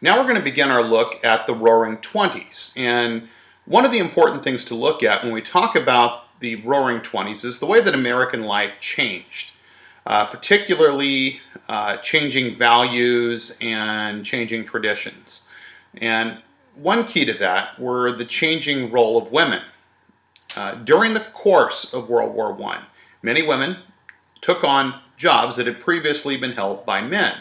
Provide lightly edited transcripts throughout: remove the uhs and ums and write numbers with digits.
Now we're going to begin our look at the Roaring Twenties. And one of the important things to look at when we talk about the Roaring Twenties is the way that American life changed, particularly changing values and changing traditions. And one key to that were the changing role of women. During the course of World War I, many women took on jobs that had previously been held by men.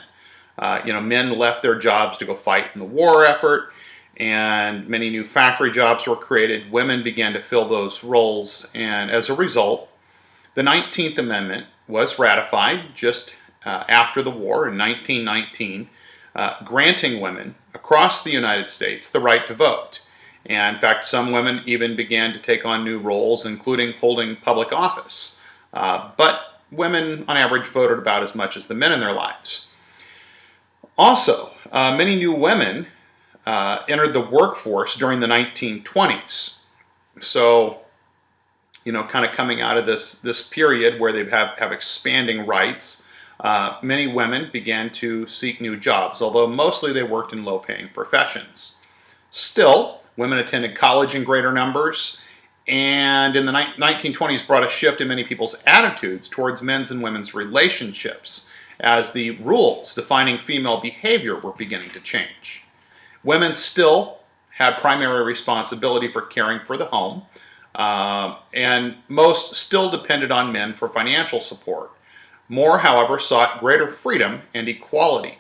Men left their jobs to go fight in the war effort, and many new factory jobs were created. Women began to fill those roles, and as a result, the 19th Amendment was ratified just after the war in 1919, granting women across the United States the right to vote. And in fact, some women even began to take on new roles, including holding public office. But women, on average, voted about as much as the men in their lives. Also, many new women entered the workforce during the 1920s. So, kind of coming out of this period where they have expanding rights, many women began to seek new jobs, although mostly they worked in low-paying professions. Still, women attended college in greater numbers, and in the 1920s brought a shift in many people's attitudes towards men's and women's relationships, as the rules defining female behavior were beginning to change. Women still had primary responsibility for caring for the home, and most still depended on men for financial support. More, however, sought greater freedom and equality.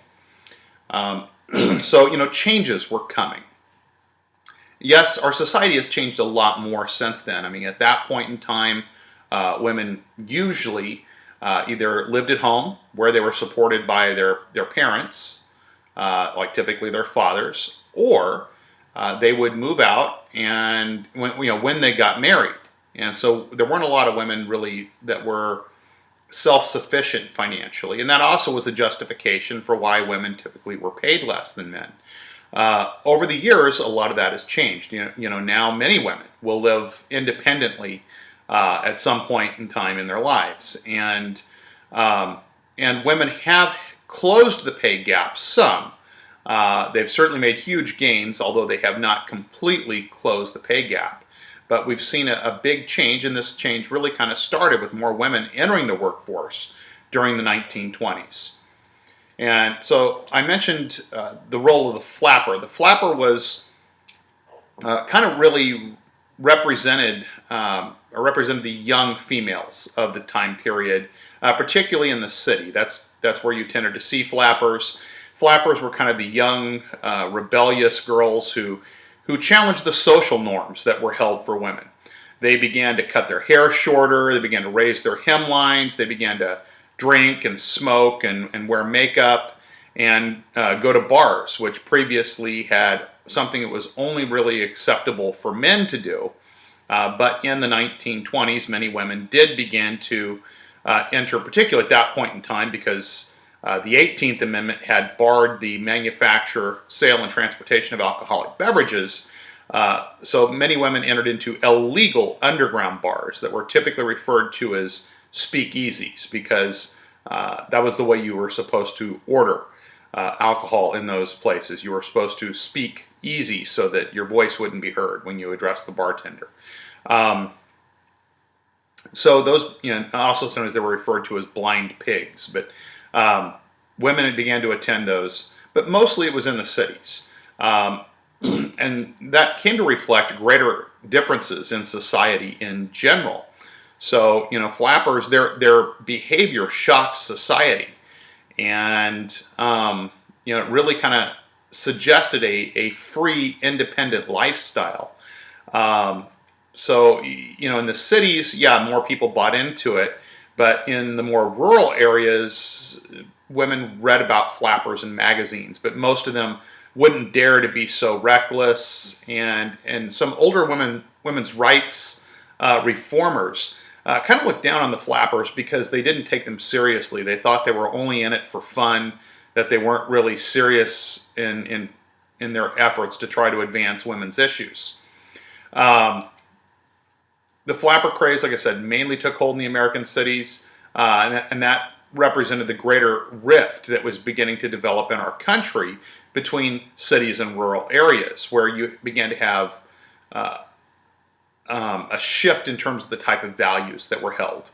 So, changes were coming. Yes, our society has changed a lot more since then. I mean, at that point in time, women usually either lived at home, where they were supported by their parents, like typically their fathers, or they would move out and when they got married. And so there weren't a lot of women really that were self-sufficient financially, and that also was a justification for why women typically were paid less than men. Over the years, a lot of that has changed. Now many women will live independently at some point in time in their lives, and women have closed the pay gap some. They've certainly made huge gains, although they have not completely closed the pay gap. But we've seen a big change, and this change really kind of started with more women entering the workforce during the 1920s. And so I mentioned the role of the flapper. The flapper was kind of really represented the young females of the time period, particularly in the city. That's where you tended to see flappers. Flappers were kind of the young, rebellious girls who challenged the social norms that were held for women. They began to cut their hair shorter. They began to raise their hemlines. They began to drink and smoke and wear makeup and go to bars, which previously had something that was only really acceptable for men to do. But in the 1920s, many women did begin to enter, particularly at that point in time, because the 18th Amendment had barred the manufacture, sale, and transportation of alcoholic beverages. So many women entered into illegal underground bars that were typically referred to as speakeasies, because that was the way you were supposed to order alcohol in those places. You were supposed to speak easy so that your voice wouldn't be heard when you addressed the bartender. So those, also sometimes they were referred to as blind pigs, but women began to attend those, but mostly it was in the cities. And that came to reflect greater differences in society in general. So, flappers, their behavior shocked society, and it really kind of suggested a free, independent lifestyle. So, in the cities, more people bought into it, but in the more rural areas, women read about flappers in magazines, but most of them wouldn't dare to be so reckless, and some older women's rights reformers kind of looked down on the flappers because they didn't take them seriously. They thought they were only in it for fun, that they weren't really serious in their efforts to try to advance women's issues. The flapper craze, like I said, mainly took hold in the American cities, and that represented the greater rift that was beginning to develop in our country between cities and rural areas, where you began to have a shift in terms of the type of values that were held.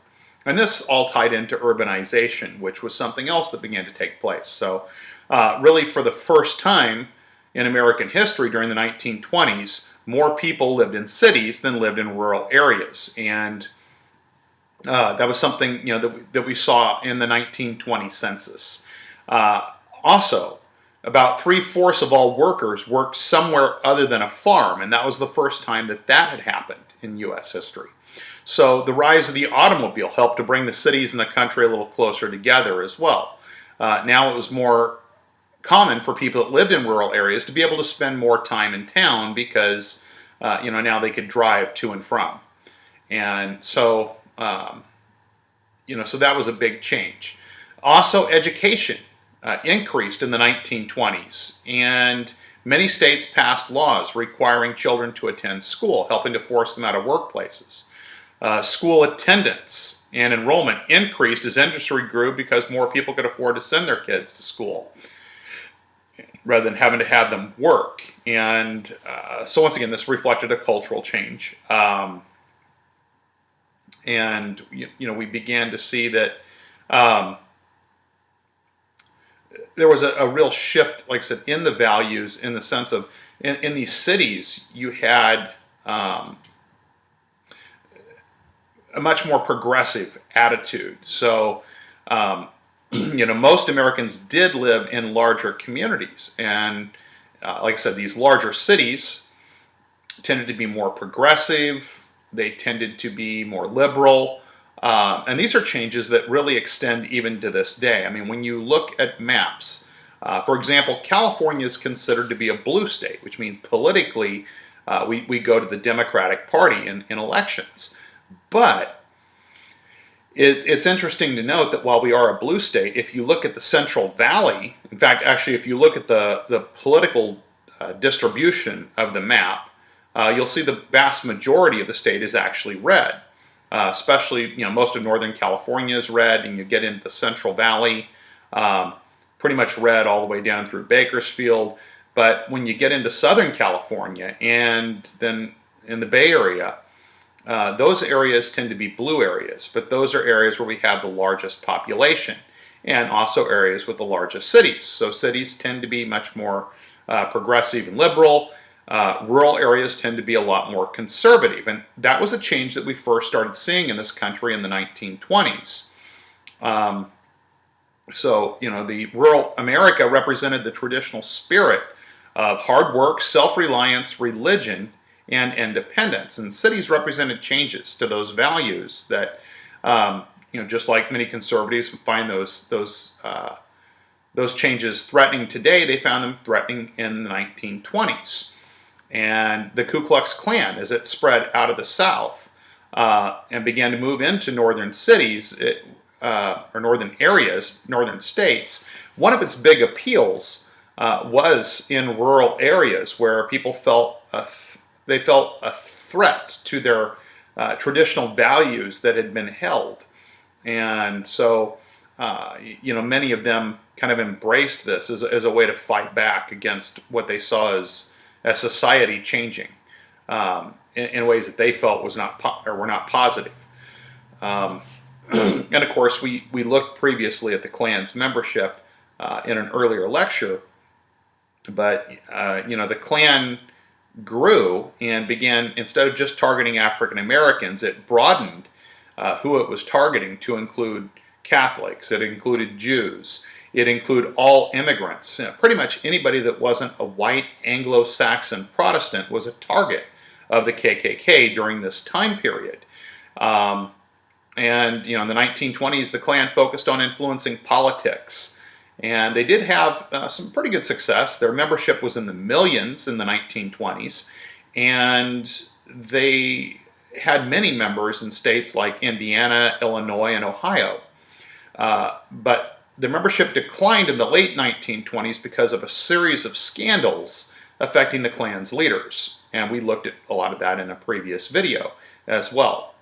And this all tied into urbanization, which was something else that began to take place. So really, for the first time in American history during the 1920s, more people lived in cities than lived in rural areas. And that was something, that we saw in the 1920 census. Also, about 3/4 of all workers worked somewhere other than a farm, and that was the first time that that had happened in U.S. history. So the rise of the automobile helped to bring the cities and the country a little closer together as well. Now it was more common for people that lived in rural areas to be able to spend more time in town because, now they could drive to and from. And so, so that was a big change. Also, education increased in the 1920s, and many states passed laws requiring children to attend school, helping to force them out of workplaces. School attendance and enrollment increased as industry grew because more people could afford to send their kids to school rather than having to have them work. And so once again, this reflected a cultural change. And we began to see that there was a real shift, like I said, in the values, in the sense of in these cities you had a much more progressive attitude. So most Americans did live in larger communities, and like I said, these larger cities tended to be more progressive. They tended to be more liberal. And these are changes that really extend even to this day. I mean, when you look at maps, for example, California is considered to be a blue state, which means politically we go to the Democratic Party in elections. But it's interesting to note that while we are a blue state, if you look at the Central Valley, in fact, actually, if you look at the political distribution of the map, you'll see the vast majority of the state is actually red. Especially, most of Northern California is red, and you get into the Central Valley, pretty much red all the way down through Bakersfield. But when you get into Southern California and then in the Bay Area, those areas tend to be blue areas, but those are areas where we have the largest population, and also areas with the largest cities. So cities tend to be much more progressive and liberal. Rural areas tend to be a lot more conservative, and that was a change that we first started seeing in this country in the 1920s. The rural America represented the traditional spirit of hard work, self-reliance, religion, and independence, and cities represented changes to those values that, just like many conservatives find those changes threatening today, they found them threatening in the 1920s. And the Ku Klux Klan, as it spread out of the South and began to move into northern cities, or northern areas, northern states, one of its big appeals was in rural areas where people felt a threat to their traditional values that had been held. And so, many of them kind of embraced this as a way to fight back against what they saw as society changing in ways that they felt were not positive. And of course, we looked previously at the Klan's membership in an earlier lecture, but the Klan grew and began, instead of just targeting African Americans, it broadened who it was targeting to include Catholics. It included Jews. It included all immigrants. Pretty much anybody that wasn't a white Anglo-Saxon Protestant was a target of the KKK during this time period. And in the 1920s, the Klan focused on influencing politics. And they did have some pretty good success. Their membership was in the millions in the 1920s. And they had many members in states like Indiana, Illinois, and Ohio. But the membership declined in the late 1920s because of a series of scandals affecting the Klan's leaders. And we looked at a lot of that in a previous video as well.